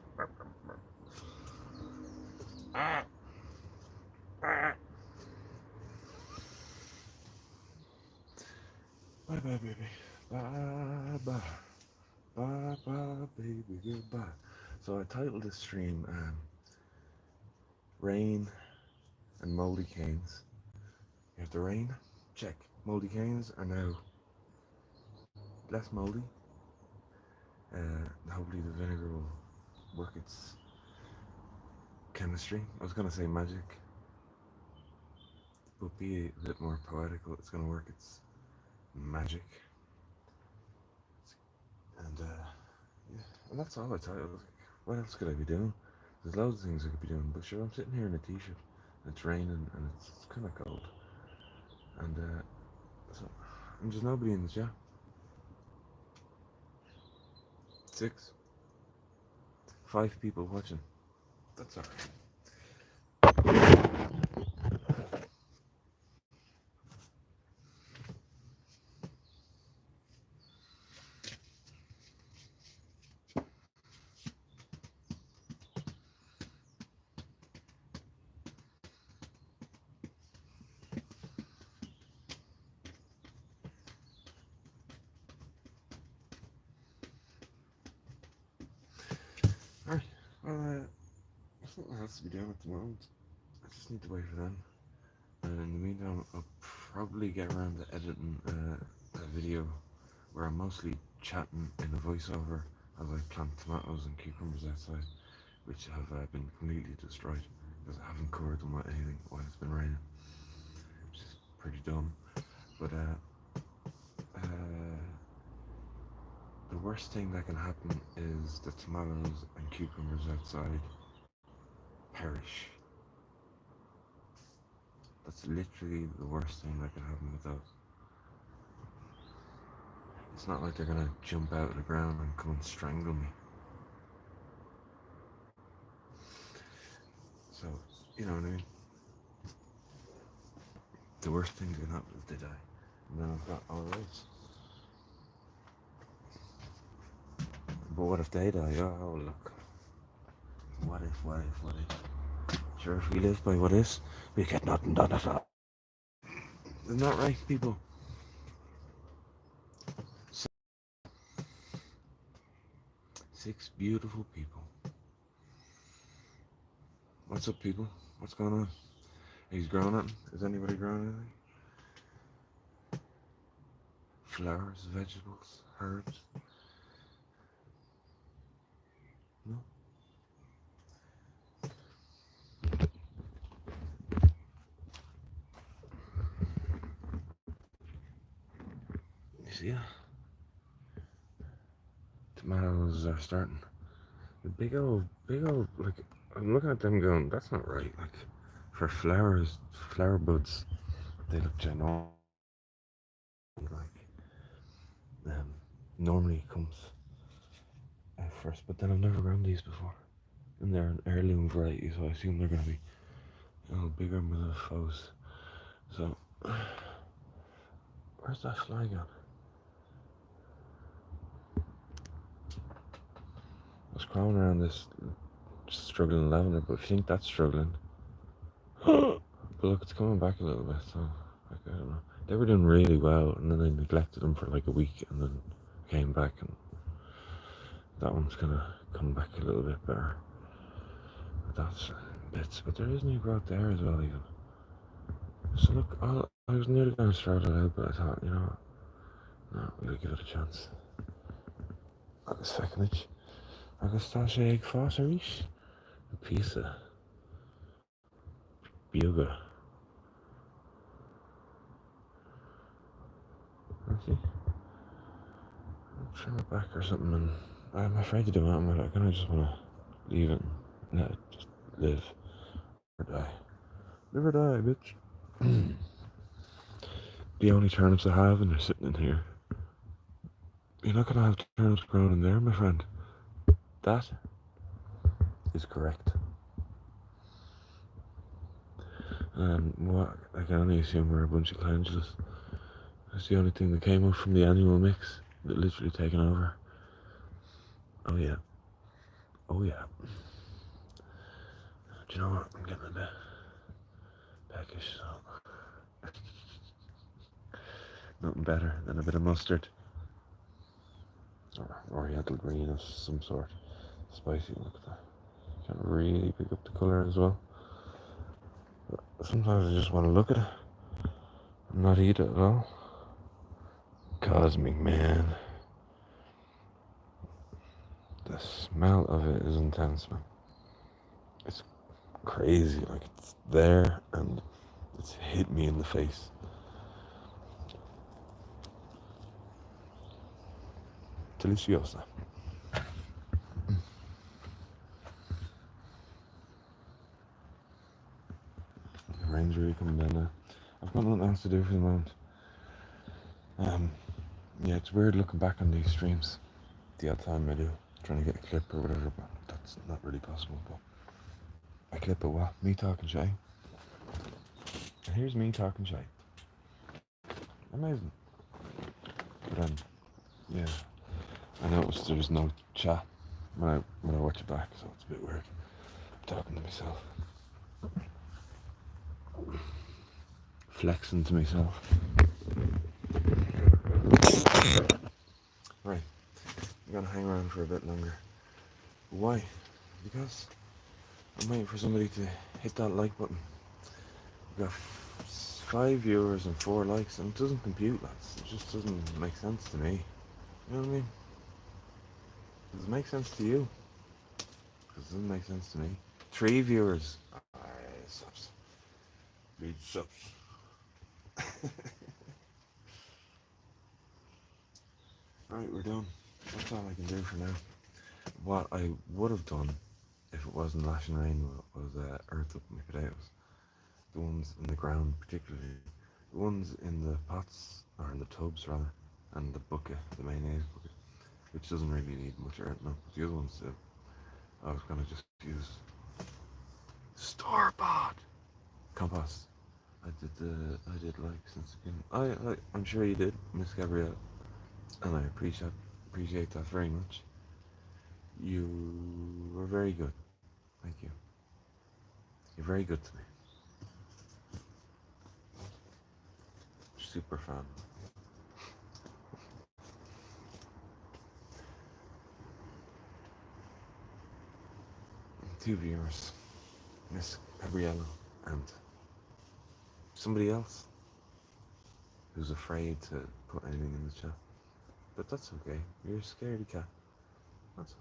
Bye bye, baby. Bye bye. Bye bye, baby. Goodbye. So I titled this stream Rain and Mouldy Canes. You have the rain, check. Mouldy canes are now less mouldy. Hopefully the vinegar will work its chemistry. I was going to say magic, but be a bit more poetical. It's going to work its magic. And yeah, and that's all I titled. What else could I be doing? There's loads of things I could be doing, but sure, I'm sitting here in a t-shirt. And it's raining and it's kind of cold. And so And there's nobody in the chat. 6. 5 people watching. That's alright. Alright, well, there's nothing else to be doing at the moment. I just need to wait for them. And in the meantime, I'll probably get around to editing a video where I'm mostly chatting in a voiceover as I plant tomatoes and cucumbers outside, which have been completely destroyed because I haven't covered them with anything while it's been raining, which is pretty dumb. But the worst thing that can happen is the tomatoes and cucumbers outside perish. That's literally the worst thing that can happen with those. It's not like they're gonna jump out of the ground and come and strangle me. So, you know what I mean? The worst thing that can happen is they die. And then I've got all those. But what if they die? Oh, look. What if? Sure, if we live by what ifs, we get nothing done at all. Isn't that right, people? 6 beautiful people. What's up, people? What's going on? He's growing anything? Is anybody growing anything? Flowers, vegetables, herbs? No? You see ya? Tomatoes are starting. The big old, like, I'm looking at them going, that's not right. Like, for flowers, flower buds, they look ginormous. Like, normally comes at first, but then I've never grown these before. And they're an heirloom variety, so I assume they're going to be a little bigger metamorphose. So, where's that fly gone? I was crawling around this struggling lavender, but if you think that's struggling, but look, it's coming back a little bit, so like, I don't know. They were doing really well, and then I neglected them for like a week, and then came back, and that one's gonna come back a little bit better. But that's bits, but there is new growth there as well, even. So look, I was nearly going to start it out, but I thought, you know what? No, we'll give it a chance. Agus feicimid, agus tá sé ag fás a rís, a pizza, bioga. Okay. Trim it back or something, and I'm afraid to do that, but I kind of just want to leave it and let it just live or die. Live or die, bitch. The only turnips I have, and they're sitting in here. You're not gonna have turnips grown in there, my friend. That is correct. And what I can only assume we're a bunch of calendulas. That's the only thing that came up from the annual mix that literally taken over. Oh yeah. Oh yeah. Do you know what? I'm getting a bit peckish, so nothing better than a bit of mustard. Or oriental green of some sort. Spicy, look at that. Can't really pick up the colour as well. But sometimes I just want to look at it and not eat it at all. Cosmic, man. The smell of it is intense, man. It's crazy, like it's there and it's hit me in the face. Deliciosa. The rain's really coming down now. I've got nothing else to do for the moment. Um, yeah, it's weird looking back on these streams. The odd time I do, trying to get a clip or whatever, but that's not really possible. But a clip of what? Me talking shy. And here's me talking shy. Amazing. But yeah, I noticed there's no chat when I watch it back, so it's a bit weird. I'm talking to myself, flexing to myself. Right, I'm gonna hang around for a bit longer. Why? Because I'm waiting for somebody to hit that like button. We got 5 viewers and 4 likes, and it doesn't compute, lads. It just doesn't make sense to me. You know what I mean? Does it make sense to you? Because it doesn't make sense to me. 3 viewers. Subs. Need subs. Right, we're done. That's all I can do for now. What I would have done if it wasn't lashing rain was earth up my potatoes. The ones in the ground, particularly. The ones in the pots, or in the tubs rather, and the bucket, the mayonnaise bucket, which doesn't really need much earth now. But the other ones do. I was gonna just use store bought compost. I did like since the beginning. I'm sure you did, Miss Gabrielle, and I appreciate that very much. You were very good. Thank you. You're very good to me. Super fan. 2 viewers, Miss Gabriella and somebody else who's afraid to put anything in the chat. But that's okay. You're a scaredy cat. That's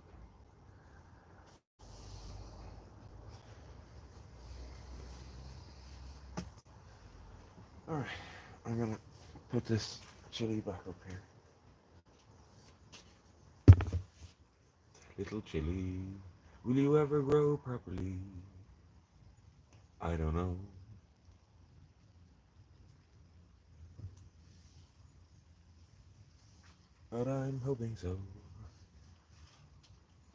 okay. Alright, I'm gonna put this chili back up here. Little chili, will you ever grow properly? I don't know. But I'm hoping so.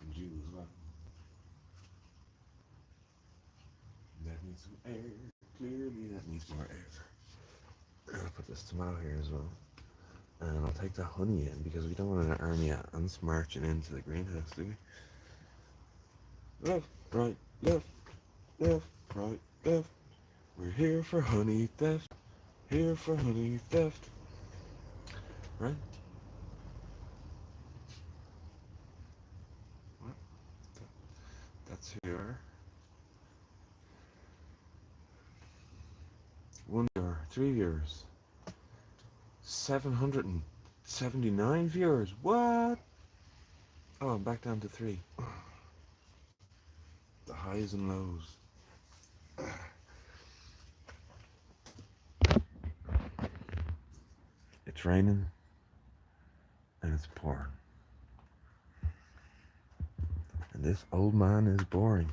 And you as well. That needs some air. Clearly that needs more air. I'll put this tomato here as well. And I'll take the honey in because we don't want an army of ants marching into the greenhouse, do we? Left, right, left, left, right, left. We're here for honey theft. Here for honey theft. Right? What? That's who you are. 1 viewer, 3 viewers, 779 viewers. What? Oh, I'm back down to 3. The highs and lows. It's raining and it's pouring. And this old man is boring.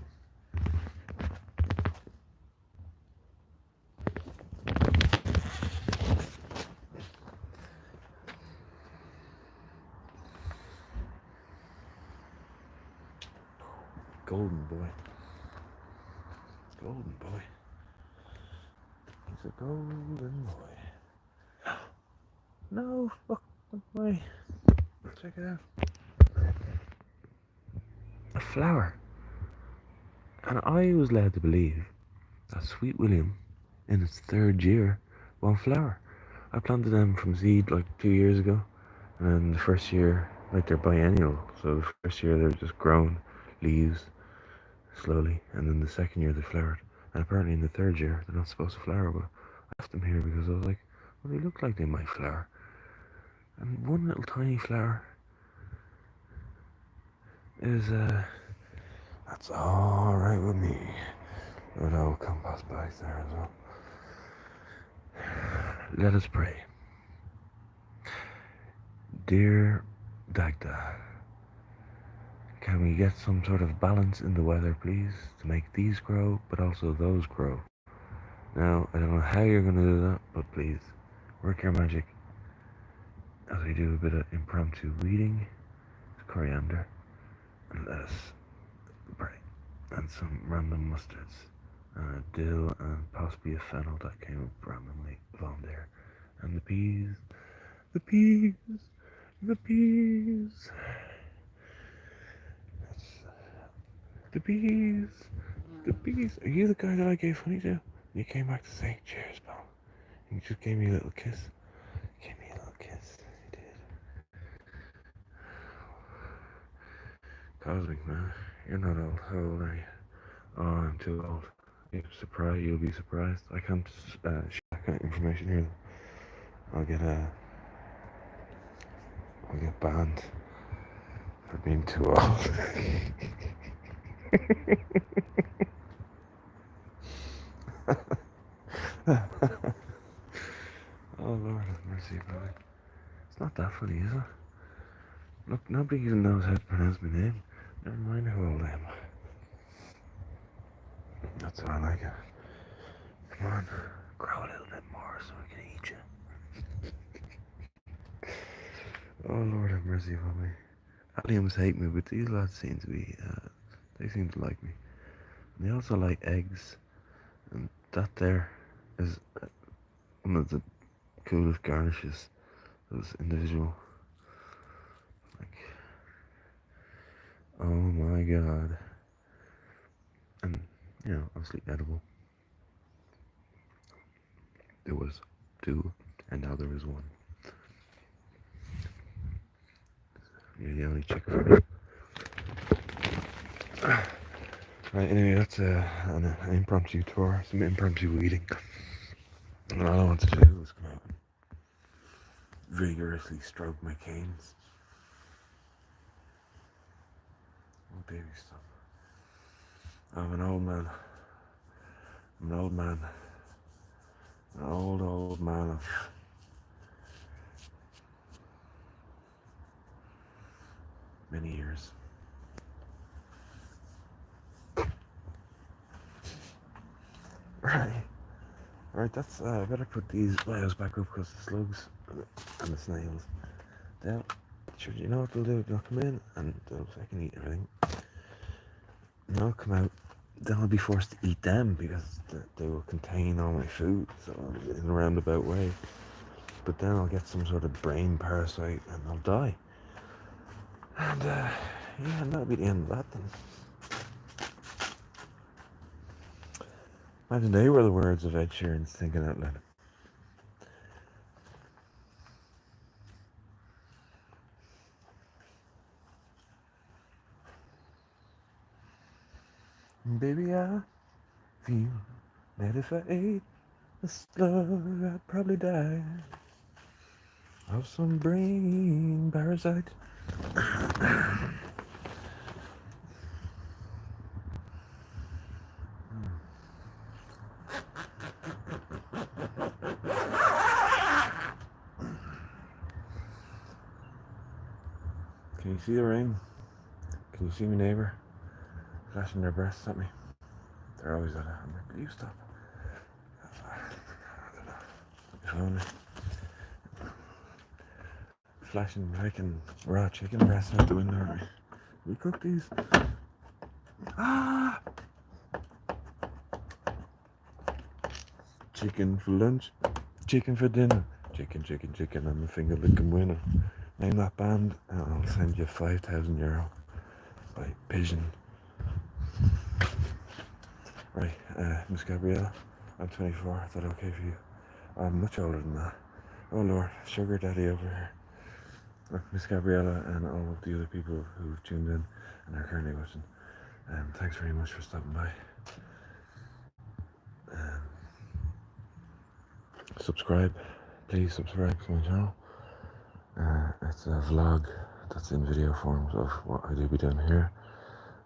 Golden boy. Golden boy. He's a golden boy. No, look way. Check it out. A flower. And I was led to believe that Sweet William, in its 3rd year, won't flower. I planted them from seed like 2 years ago, and then the first year, like they're biennial, so the first year they're just grown leaves slowly, and then the second year they flowered. And apparently in the 3rd year they're not supposed to flower, but I left them here because I was like, well, they look like they might flower. And one little tiny flower is that's all right with me. There's old compost bags there as well. Let us pray. Dear Dagda, can we get some sort of balance in the weather, please, to make these grow, but also those grow? Now, I don't know how you're going to do that, but please, work your magic. as we do a bit of impromptu weeding. Coriander and lettuce, right, and some random mustards, and a dill, and possibly a fennel that came up randomly from there, and the peas, the peas, the peas, the peas, the peas. Are you the guy that I gave honey to? You came back to say cheers, pal. You just gave me a little kiss. Gave me a little kiss. You did. Cosmic man, you're not old. How old are you? Oh, I'm too old. You'll be surprised. I can't share that kind of information here. I'll get I'll get banned for being too old. Oh Lord have mercy, brother. It's not that funny, is it? Look, nobody even knows how to pronounce my name. Never mind how old I am. That's how I like it. Come on, grow a little bit more so I can eat you. Oh Lord have mercy upon me. Aliens hate me, but these lads seem to be, they seem to like me. And they also like eggs, and that there is one of the coolest garnishes. Those individual, like, oh my god. And, obviously edible. There was two, and now there is one. You're the only chick for me. Right, anyway, that's an impromptu tour, some impromptu weeding. And all I want to do is come out and vigorously stroke my canes. Oh, baby, stop. I'm an old man. I'm an old man. An old man of many years. Right, that's, I better put these bios back up because the slugs and the snails, they'll, sure, you know what they'll do? They'll come in and they'll fucking eat everything. And I'll come out, then I'll be forced to eat them because they will contain all my food, so in a roundabout way. But then I'll get some sort of brain parasite and I'll die. And, and that'll be the end of that then. Imagine they were the words of Ed Sheeran's Thinking Out Loud. Baby, I feel that if I ate a slug, I'd probably die of some brain parasite. Can you see the rain? Can you see my neighbour flashing their breasts at me? They're always at it. I'm like, will you stop? I don't know. If only. Flashing freaking raw chicken breasts out the window at me. We cook these. Ah! Chicken for lunch. Chicken for dinner. Chicken, I'm a finger licking winner. Name that band and I'll send you €5,000 by pigeon. Right, Miss Gabriella, I'm 24, is that okay for you? I'm much older than that. Oh Lord, sugar daddy over here. Look, Miss Gabriella and all of the other people who've tuned in and are currently watching, thanks very much for stopping by. Subscribe, please subscribe to my channel. It's a vlog that's in video forms of what I do be doing here,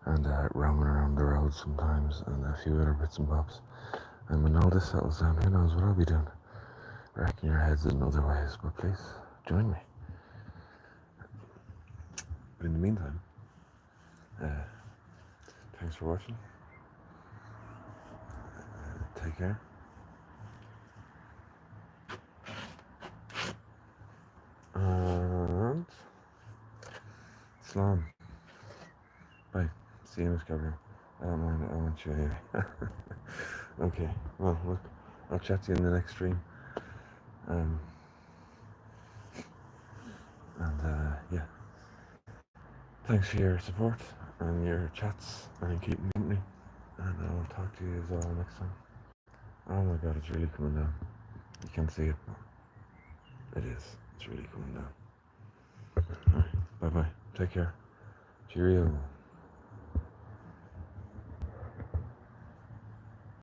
and roaming around the road sometimes, and a few other bits and bobs. And when all this settles down, who knows what I'll be doing? Wrecking your heads in other ways, but please join me. But in the meantime, thanks for watching. Take care. Slán. Bye. See you, Miss Gabriel. I don't mind. I want you anyway. Okay. Well, look. I'll chat to you in the next stream. Um, yeah. Thanks for your support and your chats and keeping company. And I'll talk to you all next time. Oh my god, it's really coming down. You can't see it, but it is. It's really coming down. Alright, bye bye. Take care. Cheerio.